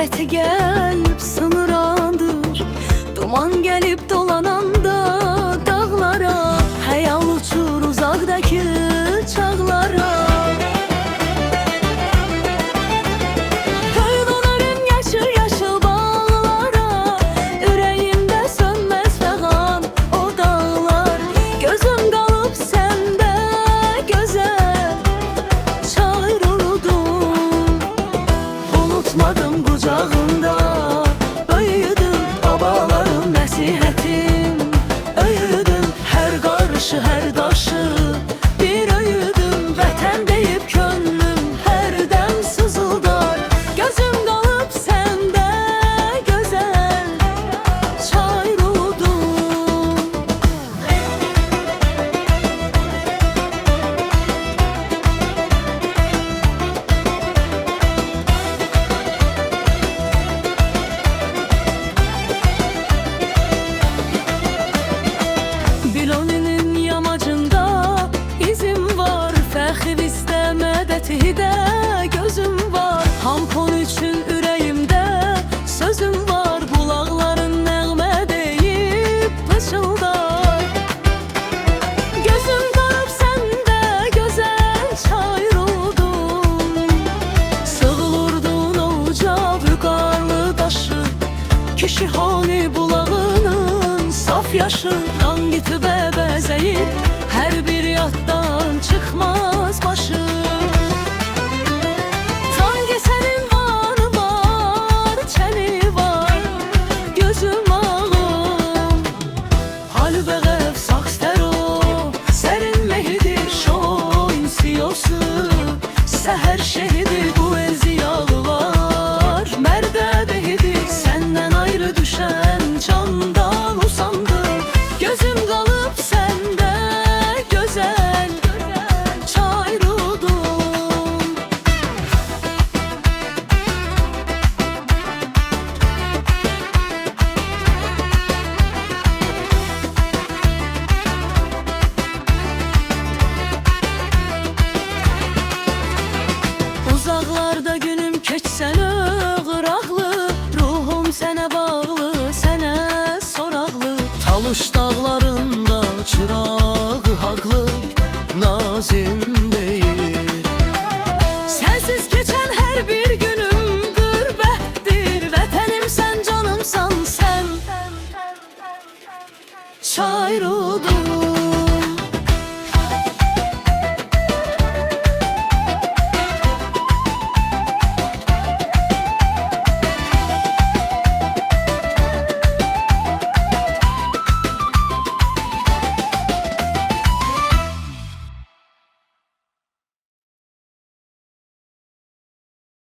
Hasreti gelip sınırandır, duman gelip dolananda dağlara, hayal uçur uzaktaki çağlara. Kaybolarım yaşıl yaşıl bağlara, yüreğimde sönmez feğan o dağlar. Gözüm kalıp sende güzel, şair oludum. Unutmadım kucağında, büyüdüm babalarım nasihatim. Öğüdüm her karşı her taşı, bir öğüdüm vətən deyip könlüm her dem sızıldar. Gözüm kalıp sende güzel, şair oludum. Biloninin yamacında izim var, fəxr istəmədətide gözüm var. Hampon üçün ürəyimdə sözüm var, qulaqların nəğmə deyib pıçıldar. Gözüm qalıb səndə gözəl, şair oldum. Sığılırdın o uca vüqarlı daşı, kişi hali bulağının saf yaşı. Kan gitib bəzəyib, hər bir yaddan çıxmaz başı. Sanki sənin varı var, çəni var, gözüm ağım. Halbəğəv saxstəro, sərin mehdir şoin siyosu. Səhər şehidi bu el ziyalı var, mərdə dehidik səndən ayrı düşən candan usandım. Gözüm kalıp sende güzel, şair oldum. Uzaklarda günüm keçsən ığıraqlı, ruhum sənə bağlı, sənə soraqlı. Talış dağlarında çırağı haqlı, nazim deyir. Sensiz geçen her bir günüm qürbətdir, vətənim sən, canımsan sən, şair oldum.